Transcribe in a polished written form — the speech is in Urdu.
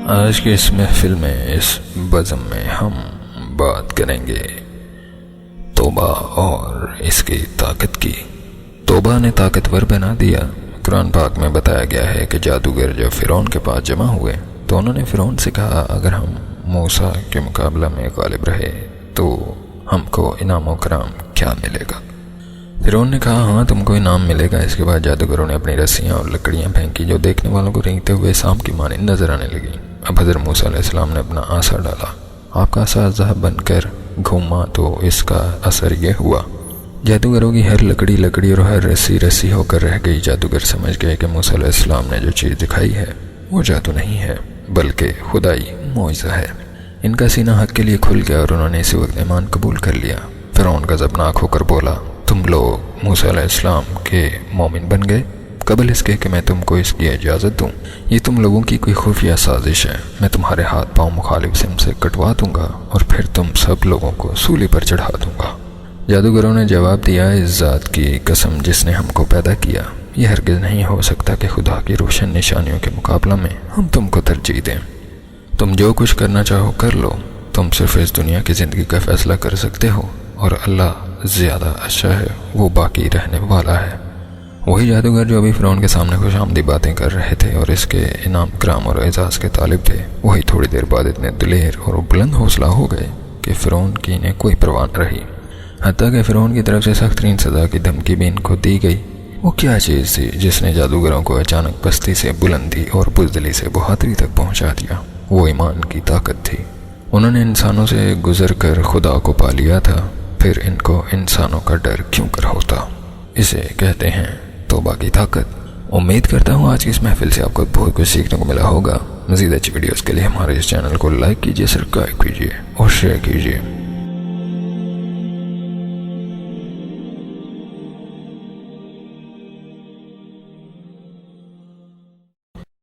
آج کی اس محفل میں اس بزم میں ہم بات کریں گے توبہ اور اس کی طاقت کی۔ توبہ نے طاقتور بنا دیا۔ قرآن پاک میں بتایا گیا ہے کہ جادوگر جب فرعون کے پاس جمع ہوئے تو انہوں نے فرعون سے کہا اگر ہم موسیٰ کے مقابلہ میں غالب رہے تو ہم کو انعام و کرام کیا ملے گا؟ فرعون نے کہا ہاں تم کو انعام ملے گا۔ اس کے بعد جادوگروں نے اپنی رسیاں اور لکڑیاں پھینکی جو دیکھنے والوں کو رینگتے ہوئے سانپ کی مانند نظر آنے لگی۔ اب حضرت موسیٰ علیہ السلام نے اپنا عصا ڈالا۔ آپ کا عصا ذهب بن کر گھوما تو اس کا اثر یہ ہوا جادوگروں کی ہر لکڑی اور ہر رسی ہو کر رہ گئی۔ جادوگر سمجھ گئے کہ موسیٰ علیہ السلام نے جو چیز دکھائی ہے وہ جادو نہیں ہے بلکہ خدائی معجزہ ہے۔ ان کا سینہ حق کے لیے کھل گیا اور انہوں نے اسی وقت ایمان قبول کر لیا۔ فرعون غضبناک ہو کر بولا تم لوگ موسیٰ علیہ السلام کے مومن بن گئے قبل اس کے کہ میں تم کو اس کی اجازت دوں۔ یہ تم لوگوں کی کوئی خفیہ سازش ہے۔ میں تمہارے ہاتھ پاؤں مخالف سم سے کٹوا دوں گا اور پھر تم سب لوگوں کو سولی پر چڑھا دوں گا۔ جادوگروں نے جواب دیا اس ذات کی قسم جس نے ہم کو پیدا کیا، یہ ہرگز نہیں ہو سکتا کہ خدا کی روشن نشانیوں کے مقابلہ میں ہم تم کو ترجیح دیں۔ تم جو کچھ کرنا چاہو کر لو، تم صرف اس دنیا کی زندگی کا فیصلہ کر سکتے ہو اور اللہ زیادہ اچھا ہے، وہ باقی رہنے والا ہے۔ وہی جادوگر جو ابھی فرعون کے سامنے خوش آمدی باتیں کر رہے تھے اور اس کے انعام کرام اور اعزاز کے طالب تھے، وہی تھوڑی دیر بعد اتنے دلیر اور بلند حوصلہ ہو گئے کہ فرعون کی انہیں کوئی پرواہ نہ رہی۔ حتیٰ کہ فرعون کی طرف سے سخت ترین سزا کی دھمکی بھی ان کو دی گئی۔ وہ کیا چیز تھی جس نے جادوگروں کو اچانک پستی سے بلندی اور بزدلی سے بہادری تک پہنچا دیا؟ وہ ایمان کی طاقت تھی۔ انہوں نے انسانوں سے گزر کر خدا کو پا لیا تھا، پھر ان کو انسانوں کا ڈر کیوں کر ہوتا؟ اسے کہتے ہیں توبہ کی طاقت۔ امید کرتا ہوں آج کی اس محفل سے آپ کو بہت کچھ سیکھنے کو ملا ہوگا۔ مزید اچھی ویڈیوز کے لیے ہمارے اس چینل کو لائک کیجیے، سبسکرائب کیجیے اور شیئر کیجیے۔